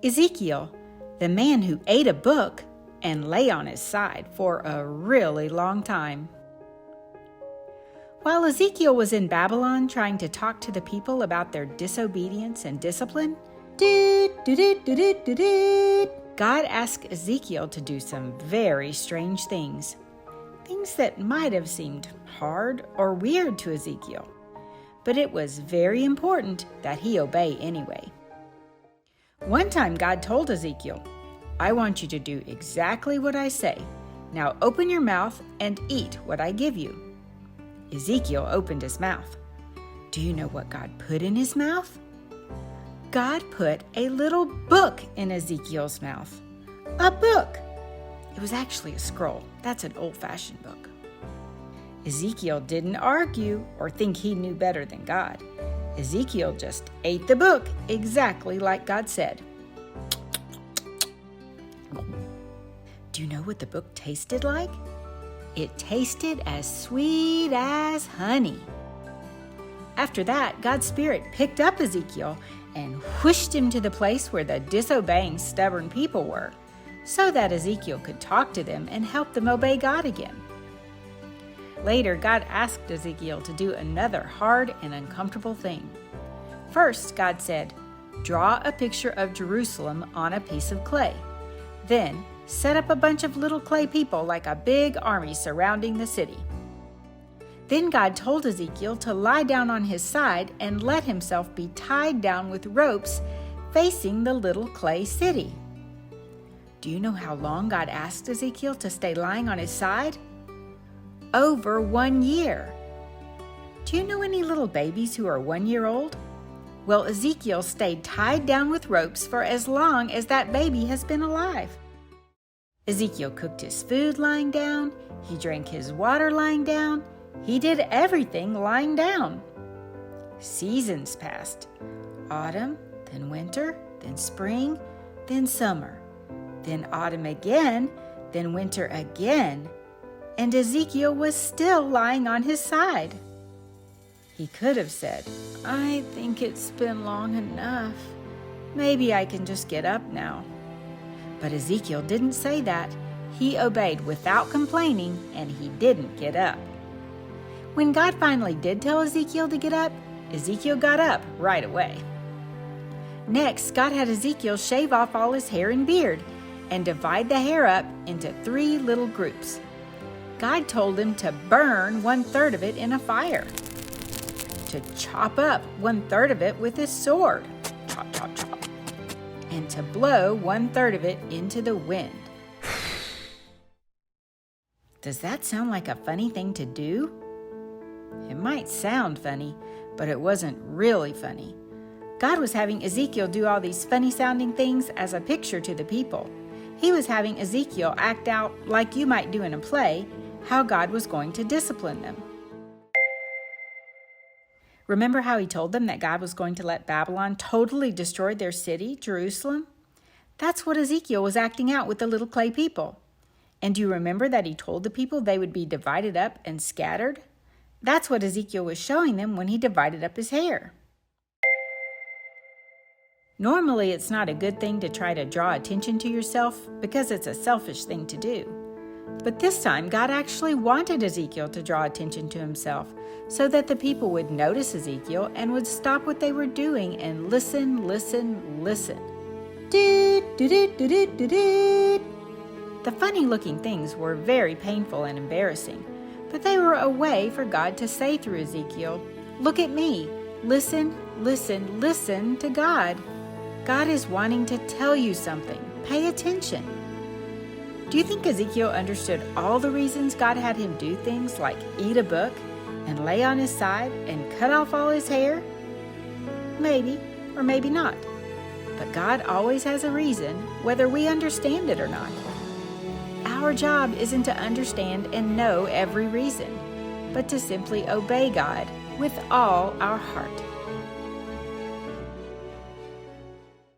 Ezekiel, the man who ate a book and lay on his side for a really long time. While Ezekiel was in Babylon trying to talk to the people about their disobedience and discipline, God asked Ezekiel to do some very strange things. Things that might have seemed hard or weird to Ezekiel. But it was very important that he obey anyway. One time God told Ezekiel, "I want you to do exactly what I say. Now open your mouth and eat what I give you." Ezekiel opened his mouth. Do you know what God put in his mouth? God put a little book in Ezekiel's mouth. A book! It was actually a scroll. That's an old-fashioned book. Ezekiel didn't argue or think he knew better than God. Ezekiel just ate the book exactly like God said. Do you know what the book tasted like? It tasted as sweet as honey. After that, God's Spirit picked up Ezekiel and whooshed him to the place where the disobeying, stubborn people were, so that Ezekiel could talk to them and help them obey God again. Later, God asked Ezekiel to do another hard and uncomfortable thing. First, God said, "Draw a picture of Jerusalem on a piece of clay. Then, set up a bunch of little clay people like a big army surrounding the city." Then God told Ezekiel to lie down on his side and let himself be tied down with ropes facing the little clay city. Do you know how long God asked Ezekiel to stay lying on his side? Over 1 year. Do you know any little babies who are 1 year old? Well, Ezekiel stayed tied down with ropes for as long as that baby has been alive. Ezekiel cooked his food lying down. He drank his water lying down. He did everything lying down. Seasons passed. Autumn, then winter, then spring, then summer, then autumn again, then winter again, and Ezekiel was still lying on his side. He could have said, "I think it's been long enough. Maybe I can just get up now." But Ezekiel didn't say that. He obeyed without complaining, and he didn't get up. When God finally did tell Ezekiel to get up, Ezekiel got up right away. Next, God had Ezekiel shave off all his hair and beard and divide the hair up into 3 little groups. God told him to burn 1/3 of it in a fire, to chop up 1/3 of it with his sword, chop, chop, chop, and to blow 1/3 of it into the wind. Does that sound like a funny thing to do? It might sound funny, but it wasn't really funny. God was having Ezekiel do all these funny-sounding things as a picture to the people. He was having Ezekiel act out, like you might do in a play, how God was going to discipline them. Remember how he told them that God was going to let Babylon totally destroy their city, Jerusalem? That's what Ezekiel was acting out with the little clay people. And do you remember that he told the people they would be divided up and scattered? That's what Ezekiel was showing them when he divided up his hair. Normally, it's not a good thing to try to draw attention to yourself because it's a selfish thing to do. But this time, God actually wanted Ezekiel to draw attention to himself so that the people would notice Ezekiel and would stop what they were doing and listen, listen, listen. The funny-looking things were very painful and embarrassing, but they were a way for God to say through Ezekiel, "Look at me. Listen, listen, listen to God. God is wanting to tell you something. Pay attention." Do you think Ezekiel understood all the reasons God had him do things like eat a book and lay on his side and cut off all his hair? Maybe, or maybe not. But God always has a reason, whether we understand it or not. Our job isn't to understand and know every reason, but to simply obey God with all our heart.